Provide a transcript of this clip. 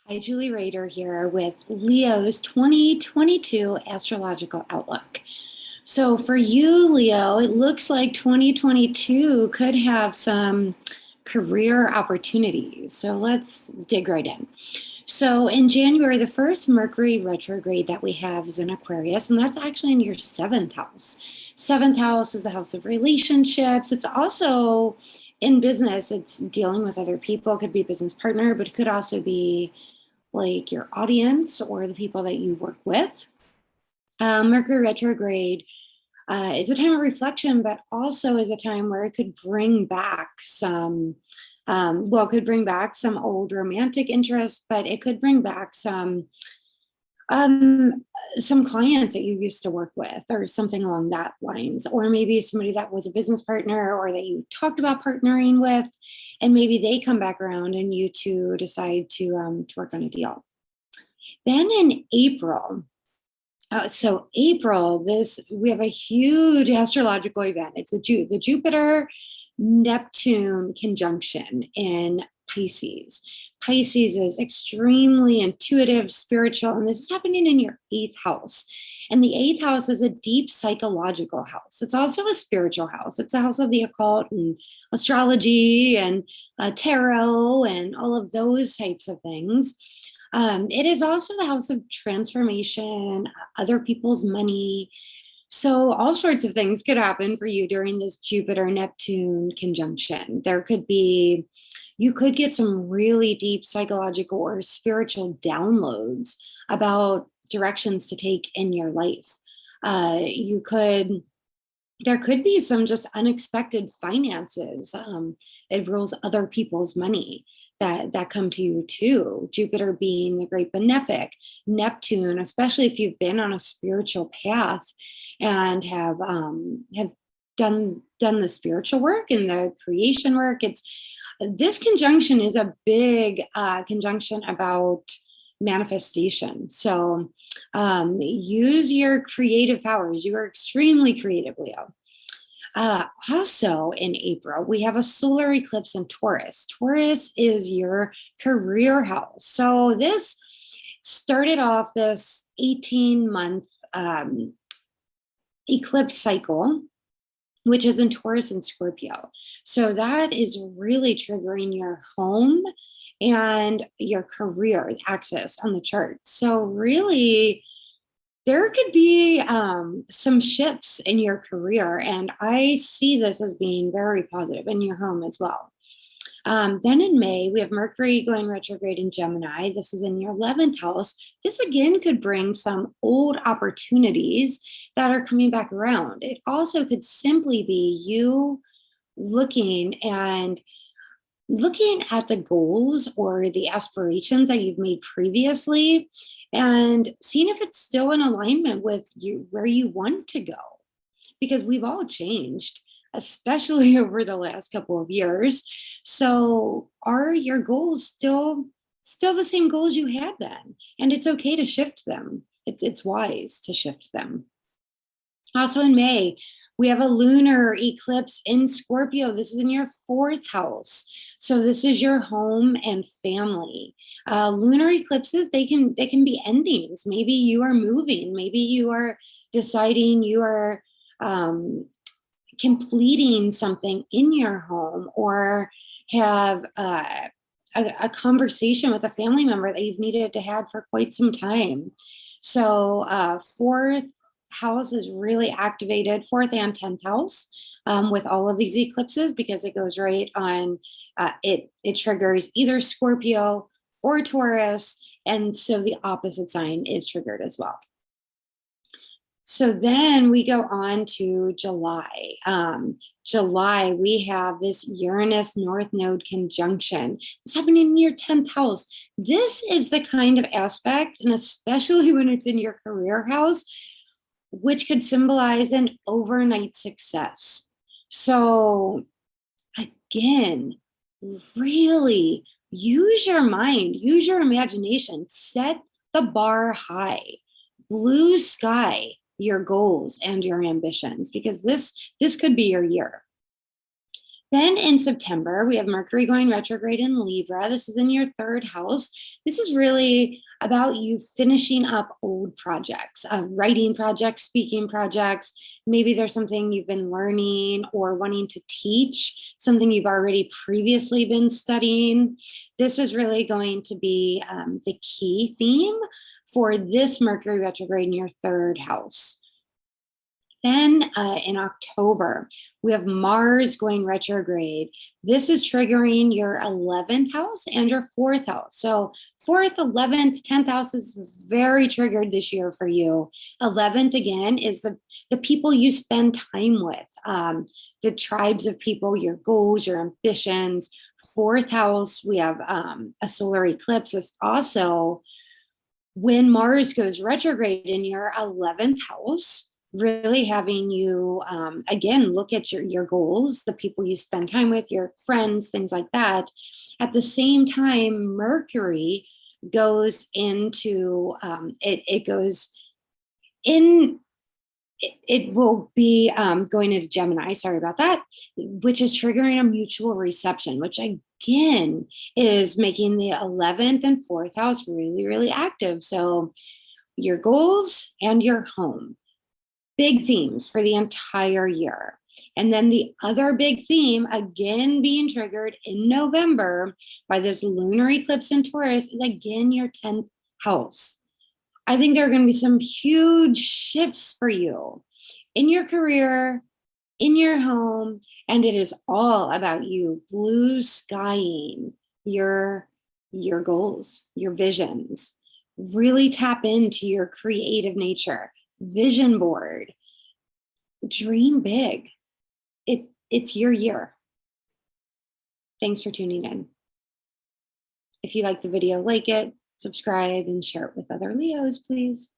Hi, Julie Rader here with Leo's 2022 astrological outlook. So for you, Leo, it looks like 2022 could have some career opportunities. So let's dig right in. So in January, the first Mercury retrograde that we have is in Aquarius, and that's actually in your seventh house. Seventh house is the house of relationships. It's also in business, it's dealing with other people. It could be a business partner, but it could also be like your audience or the people that you work with. Mercury retrograde is a time of reflection, but also is a time where it could bring back could bring back some old romantic interest, but it could bring back some clients that you used to work with or something along that lines, or maybe somebody that was a business partner or that you talked about partnering with, and maybe they come back around and you two decide to work on a deal. Then in April, we have a huge astrological event. It's the Jupiter Neptune conjunction in Pisces. Pisces is extremely intuitive, spiritual, and this is happening in your eighth house. And the eighth house is a deep psychological house. It's also a spiritual house. It's a house of the occult and astrology and tarot and all of those types of things. It is also the house of transformation, other people's money. So all sorts of things could happen for you during this Jupiter-Neptune conjunction. You could get some really deep psychological or spiritual downloads about directions to take in your life. There could be some just unexpected finances. It rules other people's money that come to you too. Jupiter being the great benefic, Neptune, especially if you've been on a spiritual path and have done the spiritual work and the creation work. This conjunction is a big conjunction about manifestation. So use your creative powers. You are extremely creative, Leo. Also in April, we have a solar eclipse in Taurus. Taurus is your career house. So this started off this 18-month eclipse cycle, which is in Taurus and Scorpio. So that is really triggering your home and your career axis on the chart. So really, there could be some shifts in your career, and I see this as being very positive in your home as well. Then in May, we have Mercury going retrograde in Gemini. This is in your 11th house. This again could bring some old opportunities that are coming back around. It also could simply be you looking at the goals or the aspirations that you've made previously and seeing if it's still in alignment with you, where you want to go, because we've all changed, especially over the last couple of years. So are your goals still the same goals you had then? And it's okay to shift them. It's wise to shift them. Also in May, we have a lunar eclipse in Scorpio. This is in your 4th house. So this is your home and family. Lunar eclipses, they can be endings. Maybe you are moving. Maybe you are deciding you are completing something in your home, or have a conversation with a family member that you've needed to have for quite some time. So 4th house is really activated, 4th and 10th house, with all of these eclipses, because it goes right on, it triggers either Scorpio or Taurus, and so the opposite sign is triggered as well. So then we go on to July. July, we have this Uranus North Node conjunction. It's happening in your 10th house. This is the kind of aspect, and especially when it's in your career house, which could symbolize an overnight success. So again, really use your mind, use your imagination, set the bar high, blue sky your goals and your ambitions, because this could be your year. Then in September, we have Mercury going retrograde in Libra. This is in your third house. This is really about you finishing up old projects, writing projects, speaking projects. Maybe there's something you've been learning or wanting to teach, something you've already previously been studying. This is really going to be the key theme for this Mercury retrograde in your third house. Then in October, we have Mars going retrograde. This is triggering your 11th house and your fourth house. So 4th, 11th, 10th house is very triggered this year for you. 11th, again, is the people you spend time with, the tribes of people, your goals, your ambitions. Fourth house, we have a solar eclipse. It's also when Mars goes retrograde in your 11th house, really having you, again, look at your goals, the people you spend time with, your friends, things like that. At the same time, Mercury goes into, it goes in, it will be going into Gemini, sorry about that, which is triggering a mutual reception, which again is making the 11th and 4th house really, really active. So your goals and your home, big themes for the entire year. And then the other big theme, again being triggered in November by this lunar eclipse in Taurus, is again your 10th house. I think there are going to be some huge shifts for you in your career, in your home, and it is all about you blue skying your goals, your visions. Really tap into your creative nature, vision board, dream big. It's your year. Thanks for tuning in. If you like the video, like it, subscribe, and share it with other Leos, please.